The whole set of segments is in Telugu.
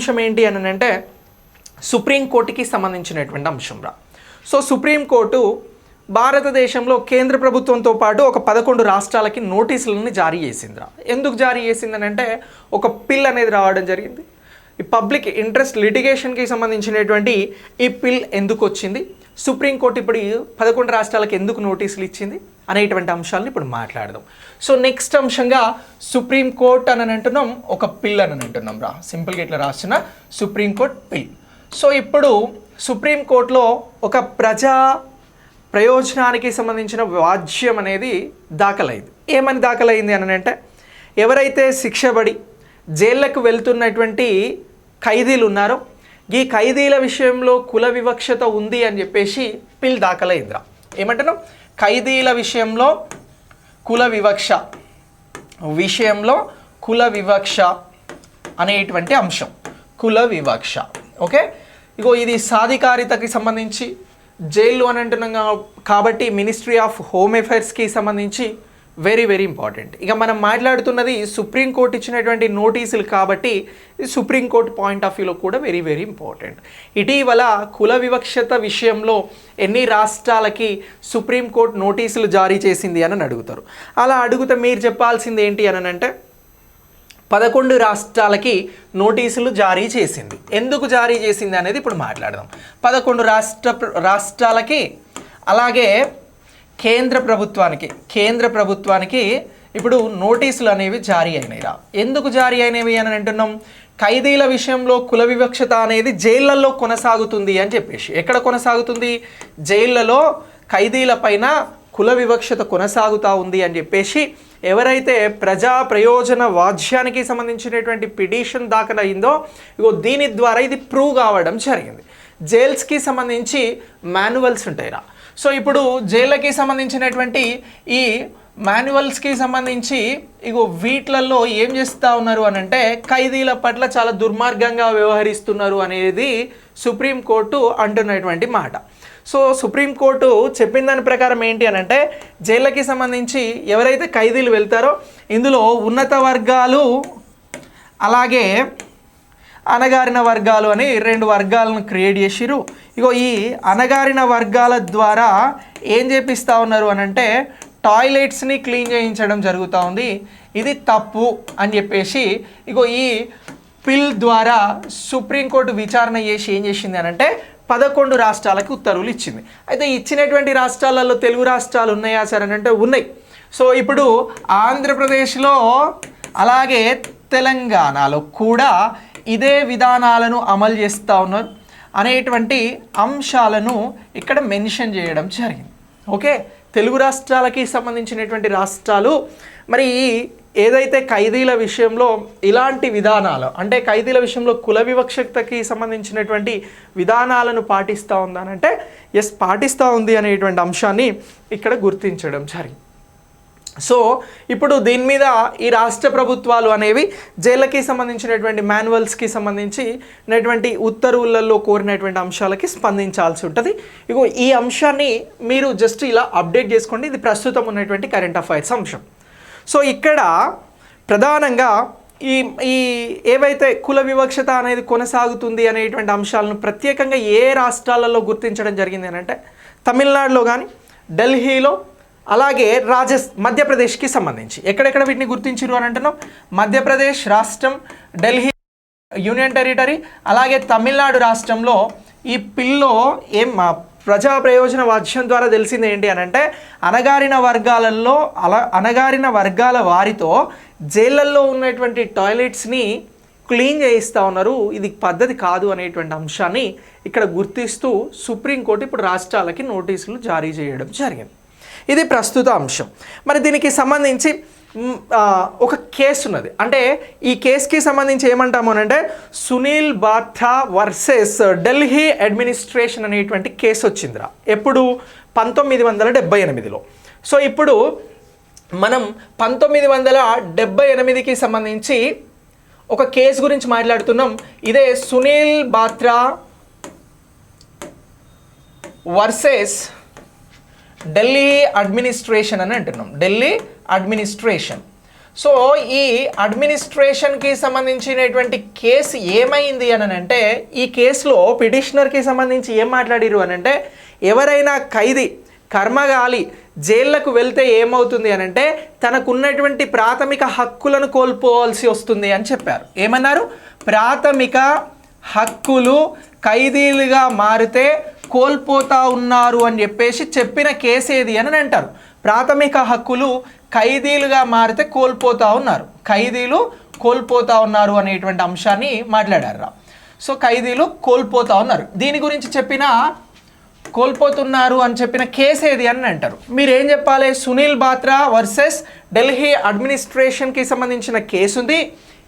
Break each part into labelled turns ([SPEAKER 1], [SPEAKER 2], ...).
[SPEAKER 1] అంశం ఏంటి అని అంటే సుప్రీంకోర్టుకి సంబంధించినటువంటి అంశం రా. సో సుప్రీంకోర్టు భారతదేశంలో కేంద్ర ప్రభుత్వంతో పాటు ఒక 11 రాష్ట్రాలకి నోటీసులను జారీ చేసిందిరా. ఎందుకు జారీ చేసిందని అంటే ఒక పిల్ అనేది రావడం జరిగింది. ఈ పబ్లిక్ ఇంట్రెస్ట్ లిటిగేషన్కి సంబంధించినటువంటి ఈ పిల్ ఎందుకు వచ్చింది, సుప్రీంకోర్టు ఇప్పుడు 11 రాష్ట్రాలకు ఎందుకు నోటీసులు ఇచ్చింది అనేటువంటి అంశాలను ఇప్పుడు మాట్లాడదాం. సో నెక్స్ట్ అంశంగా సుప్రీంకోర్టు అని అంటున్నాం, ఒక పిల్ అని అంటున్నాం రా. సింపుల్గా ఇట్లా రాసిన సుప్రీంకోర్టు పిల్. సో ఇప్పుడు సుప్రీంకోర్టులో ఒక ప్రయోజనానికి సంబంధించిన వాజ్యం అనేది దాఖలైంది. ఏమని దాఖలైంది అని అంటే ఎవరైతే శిక్షపడి జైళ్లకు వెళ్తున్నటువంటి ఖైదీలు ఉన్నారో ఈ ఖైదీల విషయంలో కుల వివక్షత ఉంది అని చెప్పేసి పిల్ దాఖలైందిరా. ఏమంటున్నాం, ఖైదీల విషయంలో కుల వివక్ష అనేటువంటి అంశం, కుల వివక్ష. ఓకే, ఇగో ఇది సాధికారితకి సంబంధించి జైలు అని అంటున్నాం కాబట్టి మినిస్ట్రీ ఆఫ్ హోమ్ అఫైర్స్కి సంబంధించి వెరీ వెరీ ఇంపార్టెంట్. ఇక మనం మాట్లాడుతున్నది సుప్రీంకోర్టు ఇచ్చినటువంటి నోటీసులు కాబట్టి సుప్రీంకోర్టు పాయింట్ ఆఫ్ వ్యూలో కూడా వెరీ వెరీ ఇంపార్టెంట్. ఇటీవల కుల వివక్షత విషయంలో ఎన్ని రాష్ట్రాలకి సుప్రీంకోర్టు నోటీసులు జారీ చేసింది అని అడుగుతారు. అలా అడిగితే మీరు చెప్పాల్సింది ఏంటి అని అంటే 11 రాష్ట్రాలకి నోటీసులు జారీ చేసింది. ఎందుకు జారీ చేసింది అనేది ఇప్పుడు మాట్లాడదాం. 11 రాష్ట్రాలకి అలాగే కేంద్ర ప్రభుత్వానికి ఇప్పుడు నోటీసులు అనేవి జారీ అయినాయిరా. ఎందుకు జారీ అయినవి అని అంటున్నాం, ఖైదీల విషయంలో కుల వివక్షత అనేది జైళ్లలో కొనసాగుతుంది అని చెప్పేసి. ఎక్కడ కొనసాగుతుంది, జైళ్లలో ఖైదీల పైన కుల వివక్షత కొనసాగుతూ ఉంది అని చెప్పేసి ఎవరైతే ప్రజా ప్రయోజన వాజ్యానికి సంబంధించినటువంటి పిటిషన్ దాఖలైందో ఇగో దీని ద్వారా ఇది ప్రూవ్ కావడం జరిగింది. జైల్స్కి సంబంధించి మాన్యువల్స్ ఉంటాయిరా. సో ఇప్పుడు జైళ్ళకి సంబంధించినటువంటి ఈ మాన్యువల్స్కి సంబంధించి ఇగో వీటిలలో ఏం చేస్తూ ఉన్నారు అని అంటే ఖైదీల పట్ల చాలా దుర్మార్గంగా వ్యవహరిస్తున్నారు అనేది సుప్రీంకోర్టు అంటున్నటువంటి మాట. సో సుప్రీంకోర్టు చెప్పిన దాని ప్రకారం ఏంటి అని అంటే జైళ్ళకి సంబంధించి ఎవరైతే ఖైదీలు వెళ్తారో ఇందులో ఉన్నత వర్గాలు అలాగే అణగారిన వర్గాలు అని 2 వర్గాలను క్రియేట్ చేసిరు. ఇగో ఈ అణగారిన వర్గాల ద్వారా ఏం చేపిస్తూ ఉన్నారు అని అంటే టాయిలెట్స్ని క్లీన్ చేయించడం జరుగుతూ ఉంది. ఇది తప్పు అని చెప్పేసి ఇగో ఈ పిల్ ద్వారా సుప్రీంకోర్టు విచారణ చేసి ఏం చేసింది అని అంటే 11 రాష్ట్రాలకు ఉత్తర్వులు ఇచ్చింది. అయితే ఇచ్చినటువంటి రాష్ట్రాలలో తెలుగు రాష్ట్రాలు ఉన్నాయా సార్ అని అంటే ఉన్నాయి. సో ఇప్పుడు ఆంధ్రప్రదేశ్లో అలాగే తెలంగాణలో కూడా ఇదే విధానాలను అమలు చేస్తూ ఉన్నారు అనేటువంటి అంశాలను ఇక్కడ మెన్షన్ చేయడం జరిగింది. ఓకే, తెలుగు రాష్ట్రాలకి సంబంధించినటువంటి రాష్ట్రాలు మరి ఏదైతే ఖైదీల విషయంలో ఇలాంటి విధానాలు అంటే ఖైదీల విషయంలో కుల వివక్షతకి సంబంధించినటువంటి విధానాలను పాటిస్తూ ఉందనంటే ఎస్ పాటిస్తూ ఉంది అనేటువంటి అంశాన్ని ఇక్కడ గుర్తించడం జరిగింది. సో ఇప్పుడు దీని మీద ఈ రాష్ట్ర ప్రభుత్వాలు అనేవి జైళ్ళకి సంబంధించినటువంటి మాన్యువల్స్కి సంబంధించినటువంటి ఉత్తర్వులలో కోరినటువంటి అంశాలకి స్పందించాల్సి ఉంటుంది. ఇగో ఈ అంశాన్ని మీరు జస్ట్ ఇలా అప్డేట్ చేసుకోండి. ఇది ప్రస్తుతం ఉన్నటువంటి కరెంట్ అఫైర్స్ అంశం. సో ఇక్కడ ప్రధానంగా ఈ ఏవైతే కుల వివక్షత అనేది కొనసాగుతుంది అనేటువంటి అంశాలను ప్రత్యేకంగా ఏ రాష్ట్రాలలో గుర్తించడం జరిగింది అని అంటే తమిళనాడులో కానీ ఢిల్లీలో అలాగే మధ్యప్రదేశ్కి సంబంధించి ఎక్కడెక్కడ వీటిని గుర్తించారు అని అంటున్నాం. మధ్యప్రదేశ్ రాష్ట్రం, ఢిల్లీ యూనియన్ టెరిటరీ అలాగే తమిళనాడు రాష్ట్రంలో ఈ పిల్లో ప్రజా ప్రయోజన వాజ్యం ద్వారా తెలిసింది ఏంటి అని అంటే అణగారిన వర్గాల వారితో జైళ్ళల్లో ఉన్నటువంటి టాయిలెట్స్ని క్లీన్ చేయిస్తూ ఉన్నారు. ఇది పద్ధతి కాదు అనేటువంటి అంశాన్ని ఇక్కడ గుర్తిస్తూ సుప్రీంకోర్టు ఇప్పుడు రాష్ట్రాలకి నోటీసులు జారీ చేయడం జరిగింది. ఇది ప్రస్తుత అంశం. మరి దీనికి సంబంధించి ఒక కేసు ఉన్నది. అంటే ఈ కేసుకి సంబంధించి ఏమంటాము అంటే సునీల్ బాత్రా వర్సెస్ ఢిల్లీ అడ్మినిస్ట్రేషన్ అనేటువంటి కేసు వచ్చిందిరా. ఎప్పుడు 1978లో. సో ఇప్పుడు మనం 1978కి సంబంధించి ఒక కేసు గురించి మాట్లాడుతున్నాం. ఇదే సునీల్ బాత్రా వర్సెస్ ఢిల్లీ అడ్మినిస్ట్రేషన్ అని అంటున్నాం. ఢిల్లీ అడ్మినిస్ట్రేషన్. సో ఈ అడ్మినిస్ట్రేషన్కి సంబంధించినటువంటి కేసు ఏమైంది అని అంటే, ఈ కేసులో పిటిషనర్కి సంబంధించి ఏం మాట్లాడిరు అని అంటే, ఎవరైనా ఖైదీ కర్మగాలి జైళ్లకు వెళ్తే ఏమవుతుంది అని అంటే తనకున్నటువంటి ప్రాథమిక హక్కులను కోల్పోవాల్సి వస్తుంది అని చెప్పారు. ఏమన్నారు? ప్రాథమిక హక్కులు ఖైదీలుగా మారితే కోల్పోతా ఉన్నారు అని చెప్పేసి చెప్పిన కేసు ఏది అని అంటారు. ప్రాథమిక హక్కులు ఖైదీలుగా మారితే కోల్పోతా ఉన్నారు, ఖైదీలు కోల్పోతా ఉన్నారు అనేటువంటి అంశాన్ని మాట్లాడారు. సో ఖైదీలు కోల్పోతా ఉన్నారు, దీని గురించి చెప్పిన కోల్పోతున్నారు అని చెప్పిన కేసు ఏది అని అంటారు. మీరు ఏం చెప్పాలి? సునీల్ బాత్రా వర్సెస్ ఢిల్లీ అడ్మినిస్ట్రేషన్కి సంబంధించిన కేసు ఉంది.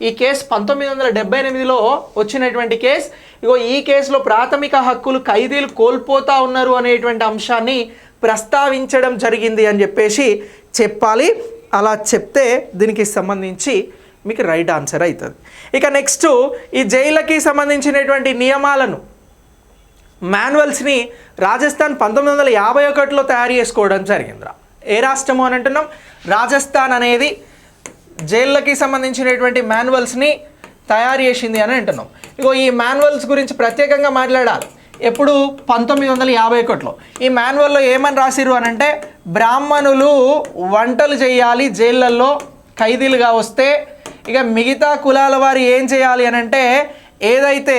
[SPEAKER 1] ఈ కేసు 1978లో వచ్చినటువంటి కేసు. ఇగో ఈ కేసులో ప్రాథమిక హక్కులు ఖైదీలు కోల్పోతా ఉన్నారు అనేటువంటి అంశాన్ని ప్రస్తావించడం జరిగింది అని చెప్పేసి చెప్పాలి. అలా చెప్తే దీనికి సంబంధించి మీకు రైట్ ఆన్సర్ అవుతుంది. ఇక నెక్స్ట్ ఈ జైళ్ళకి సంబంధించినటువంటి నియమాలను మాన్యువల్స్ని రాజస్థాన్ 1951లో తయారు చేసుకోవడం జరిగిందిరా. ఏ రాష్ట్రము అని అంటున్నాం? రాజస్థాన్ అనేది జైళ్ళకి సంబంధించినటువంటి మాన్యువల్స్ని తయారు చేసింది అని అంటున్నాం. ఇగో ఈ మాన్యువల్స్ గురించి ప్రత్యేకంగా మాట్లాడాలి. ఎప్పుడు? 1951లో. ఈ మాన్యువల్లో ఏమని రాసిరు అని అంటే, బ్రాహ్మణులు వంటలు చేయాలి జైళ్ళల్లో ఖైదీలుగా వస్తే, ఇక మిగతా కులాల వారు ఏం చేయాలి అని అంటే ఏదైతే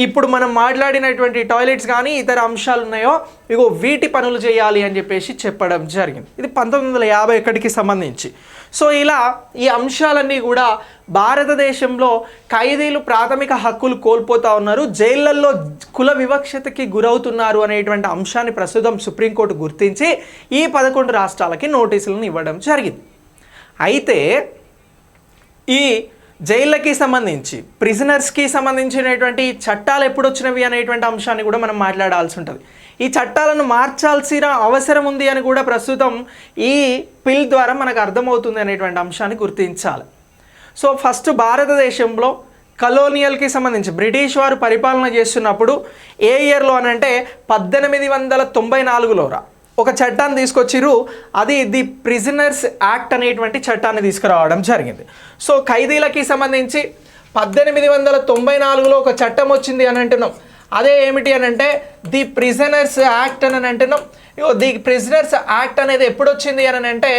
[SPEAKER 1] ఇప్పుడు మనం మాట్లాడినటువంటి టాయిలెట్స్ కానీ ఇతర అంశాలు ఉన్నాయో ఇగో వీటి పనులు చేయాలి అని చెప్పేసి చెప్పడం జరిగింది. ఇది 1951కి సంబంధించి. సో ఇలా ఈ అంశాలన్నీ కూడా భారతదేశంలో ఖైదీలు ప్రాథమిక హక్కులు కోల్పోతూ ఉన్నారు, జైళ్ళల్లో కుల వివక్షతకి గురవుతున్నారు అనేటువంటి అంశాన్ని ప్రస్తుతం సుప్రీంకోర్టు గుర్తించి ఈ 11 రాష్ట్రాలకి నోటీసులను ఇవ్వడం జరిగింది. అయితే ఈ జైళ్ళకి సంబంధించి ప్రిజనర్స్కి సంబంధించినటువంటి చట్టాలు ఎప్పుడు వచ్చినవి అనేటువంటి అంశాన్ని కూడా మనం మాట్లాడాల్సి ఉంటుంది. ఈ చట్టాలను మార్చాల్సిన అవసరం ఉంది అని కూడా ప్రస్తుతం ఈ బిల్ ద్వారా మనకు అర్థమవుతుంది అనేటువంటి అంశాన్ని గుర్తించాలి. సో ఫస్ట్ భారతదేశంలో కలోనియల్కి సంబంధించి బ్రిటిష్ వారు పరిపాలన చేస్తున్నప్పుడు ఏ ఇయర్లో అని అంటే 1894లో ఒక చట్టాన్ని తీసుకొచ్చిరు. అది ది ప్రిజనర్స్ యాక్ట్ అనేటువంటి చట్టాన్ని తీసుకురావడం జరిగింది. సో ఖైదీలకి సంబంధించి 1894లో ఒక చట్టం వచ్చింది అని అంటున్నాం. అదే ఏమిటి అని అంటే ది ప్రిజనర్స్ యాక్ట్ అని అంటున్నాం. ది ప్రిజనర్స్ యాక్ట్ అనేది ఎప్పుడు వచ్చింది అని అంటే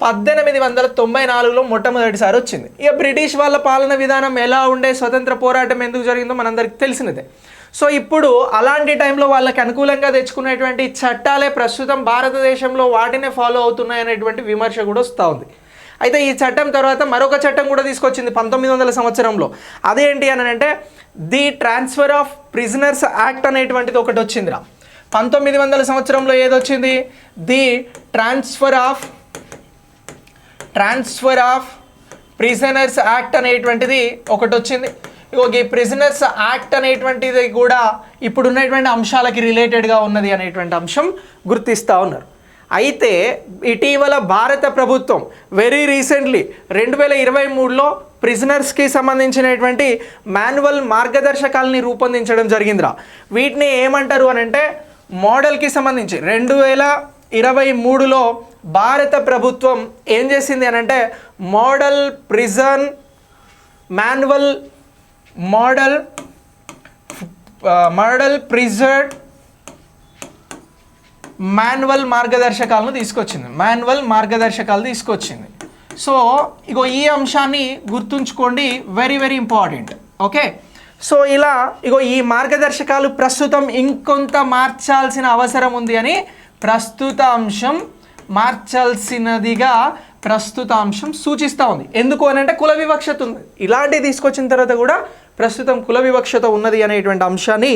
[SPEAKER 1] 1894లో మొట్టమొదటిసారి వచ్చింది. ఇక బ్రిటిష్ వాళ్ళ పాలన విధానం ఎలా ఉండే, స్వతంత్ర పోరాటం ఎందుకు జరిగిందో మనందరికీ తెలిసినదే. సో ఇప్పుడు అలాంటి టైంలో వాళ్ళకి అనుకూలంగా తెచ్చుకునేటువంటి చట్టాలే ప్రస్తుతం భారతదేశంలో వాటినే ఫాలో అవుతున్నాయి అనేటువంటి విమర్శ కూడా వస్తూ ఉంది. అయితే ఈ చట్టం తర్వాత మరొక చట్టం కూడా తీసుకొచ్చింది 1900 సంవత్సరంలో. అదేంటి అని అంటే the transfer of prisoners act అనేటువంటిది ఒకటి వచ్చిందిరా. 1900 సంవత్సరంలో ఏదొచ్చింది? The transfer of prisoners act అనేటువంటిది ఒకటి వచ్చింది. ఈ ప్రిజనర్స్ యాక్ట్ అనేటువంటిది కూడా ఇప్పుడున్నటువంటి అంశాలకి రిలేటెడ్గా ఉన్నది అనేటువంటి అంశం గుర్తిస్తూ ఉన్నారు. అయితే ఇటీవల భారత ప్రభుత్వం వెరీ రీసెంట్లీ 2023లో ప్రిజనర్స్కి సంబంధించినటువంటి మాన్యువల్ మార్గదర్శకాలని రూపొందించడం జరిగిందిరా. వీటిని ఏమంటారు అని అంటే మోడల్కి సంబంధించి 2023లో భారత ప్రభుత్వం ఏం చేసింది అని అంటే మోడల్ ప్రిజన్ మోడల్ ప్రిజర్డ్ మాన్యువల్ మార్గదర్శకాలను తీసుకొచ్చింది. సో ఇగో ఈ అంశాన్ని గుర్తుంచుకోండి, very very important. Okay, so ఇలా ఇగో ఈ మార్గదర్శకాలు ప్రస్తుతం ఇంకొంత మార్చాల్సిన అవసరం ఉంది అని ప్రస్తుత అంశం సూచిస్తూ ఉంది. ఎందుకు అని అంటే కుల వివక్షత ఉంది. ఇలాంటివి తీసుకొచ్చిన తర్వాత కూడా ప్రస్తుతం కుల వివక్షత ఉన్నది అనేటువంటి అంశాన్ని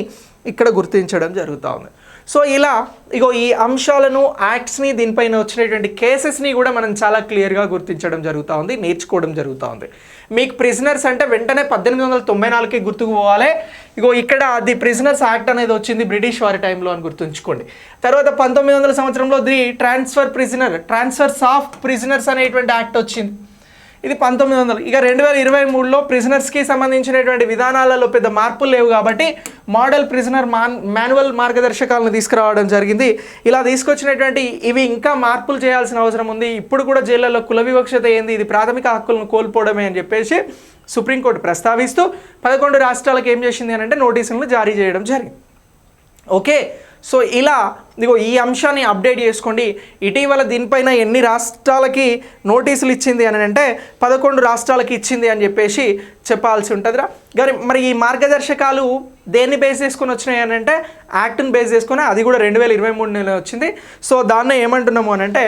[SPEAKER 1] ఇక్కడ గుర్తించడం జరుగుతూ ఉంది. సో ఇలా ఇగో ఈ అంశాలను, యాక్ట్స్ని, దీనిపైన వచ్చినటువంటి కేసెస్ని కూడా మనం చాలా క్లియర్గా గుర్తించడం జరుగుతూ ఉంది, నేర్చుకోవడం జరుగుతూ ఉంది. మీకు ప్రిజనర్స్ అంటే వెంటనే 1894కి గుర్తుకు పోవాలి. ఇగో ఇక్కడ ది ప్రిజనర్స్ యాక్ట్ అనేది వచ్చింది బ్రిటిష్ వారి టైంలో అని గుర్తుంచుకోండి. తర్వాత 1900 సంవత్సరంలో ది ట్రాన్స్ఫర్స్ ఆఫ్ ప్రిజనర్స్ అనేటువంటి యాక్ట్ వచ్చింది. ఇది 1900. ఇక 2023లో ప్రిజనర్స్కి సంబంధించినటువంటి విధానాలలో పెద్ద మార్పులు లేవు కాబట్టి మోడల్ ప్రిజనర్ మాన్యువల్ మార్గదర్శకాలను తీసుకురావడం జరిగింది. ఇలా తీసుకొచ్చినటువంటి ఇవి ఇంకా మార్పులు చేయాల్సిన అవసరం ఉంది. ఇప్పుడు కూడా జైళ్లలో కుల వివక్షత ఏంది, ఇది ప్రాథమిక హక్కులను కోల్పోవడమే అని చెప్పేసి సుప్రీంకోర్టు ప్రస్తావిస్తూ 11 రాష్ట్రాలకు ఏం చేసింది అని అంటే నోటీసులను జారీ చేయడం జరిగింది. ఓకే, సో ఇలా ఇదిగో ఈ అంశాన్ని అప్డేట్ చేసుకోండి. ఇటీవల దీనిపైన ఎన్ని రాష్ట్రాలకి నోటీసులు ఇచ్చింది అని అంటే 11 రాష్ట్రాలకి ఇచ్చింది అని చెప్పేసి చెప్పాల్సి ఉంటుందిరా. కానీ మరి ఈ మార్గదర్శకాలు దేన్ని బేస్ చేసుకొని వచ్చినాయి అని అంటే యాక్ట్ని బేస్ చేసుకొని, అది కూడా 2023 వచ్చింది. సో దాన్ని ఏమంటున్నాము అని అంటే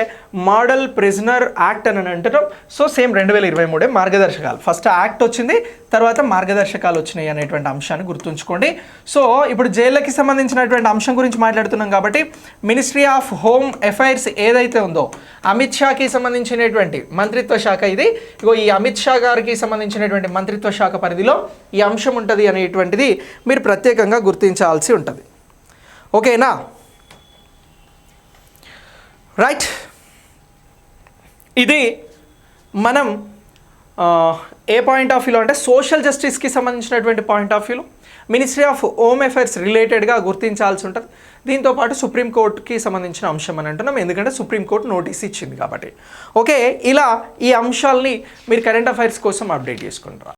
[SPEAKER 1] మోడల్ ప్రిజనర్ యాక్ట్ అని అంటున్నాం. సో సేమ్ 2023 మార్గదర్శకాలు, ఫస్ట్ యాక్ట్ వచ్చింది, తర్వాత మార్గదర్శకాలు వచ్చినాయి అనేటువంటి అంశాన్ని గుర్తుంచుకోండి. సో ఇప్పుడు జైళ్ళకి సంబంధించినటువంటి అంశం గురించి మాట్లాడుతున్నాం కాబట్టి మినిస్ట్రీ ఆఫ్ హోమ్ అఫైర్స్ ఏదైతే ఉందో అమిత్ షాకి సంబంధించినటువంటి మంత్రిత్వ శాఖ ఇది. ఇగో ఈ అమిత్ షా గారికి సంబంధించినటువంటి మంత్రిత్వ శాఖ పరిధిలో ఈ అంశం ఉంటుంది అనేటువంటిది మీరు ప్రత్యేకంగా గుర్తించాల్సి ఉంటుంది. ఓకేనా, రైట్. ఇది మనం ఏ పాయింట్ ఆఫ్ వ్యూలో అంటే సోషల్ జస్టిస్కి సంబంధించినటువంటి పాయింట్ ఆఫ్ వ్యూలో మినిస్ట్రీ ఆఫ్ హోమ్ అఫైర్స్ రిలేటెడ్గా గుర్తించాల్సి ఉంటుంది. దీంతోపాటు సుప్రీంకోర్టుకి సంబంధించిన అంశం అని అంటున్నాం, ఎందుకంటే సుప్రీంకోర్టు నోటీస్ ఇచ్చింది కాబట్టి. ఓకే, ఇలా ఈ అంశాలని మీరు కరెంట్ అఫైర్స్ కోసం అప్డేట్ చేసుకుంటారు.